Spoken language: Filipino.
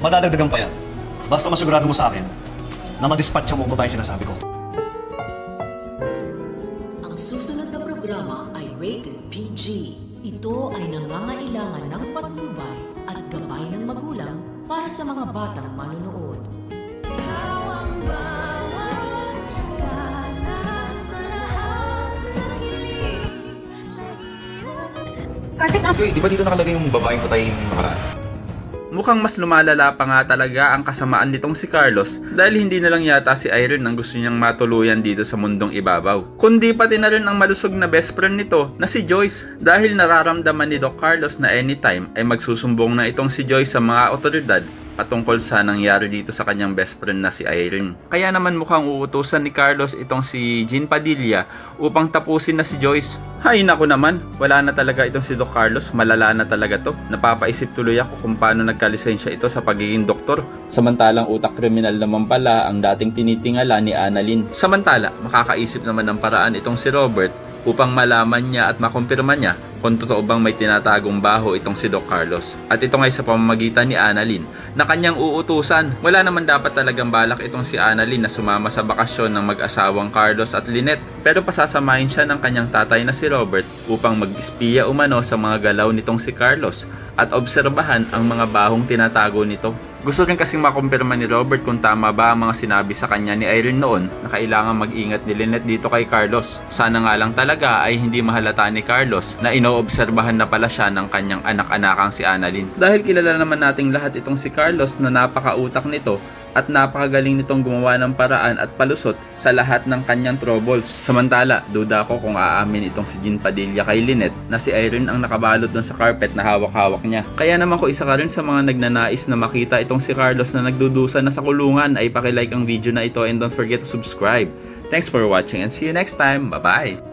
Madadagdagan pa yan. Basta masigurado mo sa akin na madispatcha mo ang babae sinasabi ko. Ang susunod na programa ay rated PG. Ito ay nangangailangan ng patnubay at gabay ng magulang para sa mga batang manonood. Uy, di ba dito nakalagay yung babaeng patayin nakaraan? Mukhang mas lumalala pa nga talaga ang kasamaan nitong si Carlos dahil hindi na lang yata si Irene ang gusto niyang matuluyan dito sa mundong ibabaw. Kundi pati na rin ang malusog na best friend nito na si Joyce dahil nararamdaman ni Doc Carlos na anytime ay magsusumbong na itong si Joyce sa mga otoridad patungkol sa nangyari dito sa kanyang best friend na si Irene. Kaya naman mukhang uutusan ni Carlos itong si Jean Padilla upang tapusin na si Joyce. Hay nako naman, wala na talaga itong si Doc Carlos, malala na talaga to. Napapaisip tuloy ako kung paano nagkalisensya ito sa pagiging doktor. Samantalang utak kriminal naman pala ang dating tinitingala ni Annalyn. Samantala, makakaisip naman ng paraan itong si Robert upang malaman niya at makumpirma niya kung totoo bang may tinatagong baho itong si Doc Carlos. At ito ngay sa pamamagitan ni Annalyn na kanyang uutusan. Wala naman dapat talagang balak itong si Annalyn na sumama sa bakasyon ng mag-asawang Carlos at Lynette. Pero pasasamahin siya ng kanyang tatay na si Robert upang mag-espiya umano sa mga galaw nitong si Carlos at obserbahan ang mga bahong tinatago nito. Gusto rin kasing makumpirma ni Robert kung tama ba ang mga sinabi sa kanya ni Irene noon na kailangan mag-ingat ni Lynette dito kay Carlos. Sana nga lang talaga ay hindi mahalata ni Carlos na inoobserbahan na pala siya ng kanyang anak-anakang si Annalyn. Dahil kilala naman nating lahat itong si Carlos na napakautak nito at napakagaling nitong gumawa ng paraan at palusot sa lahat ng kanyang troubles. Samantala, duda ko kung aamin itong si Jean Padilla kay Lynette na si Irene ang nakabalot dun sa carpet na hawak-hawak niya. Kaya naman ko isa ka rin sa mga nagnanais na makita itong si Carlos na nagdudusa na sa kulungan ay pakilike ang video na ito and don't forget to subscribe. Thanks for watching and see you next time. Bye-bye!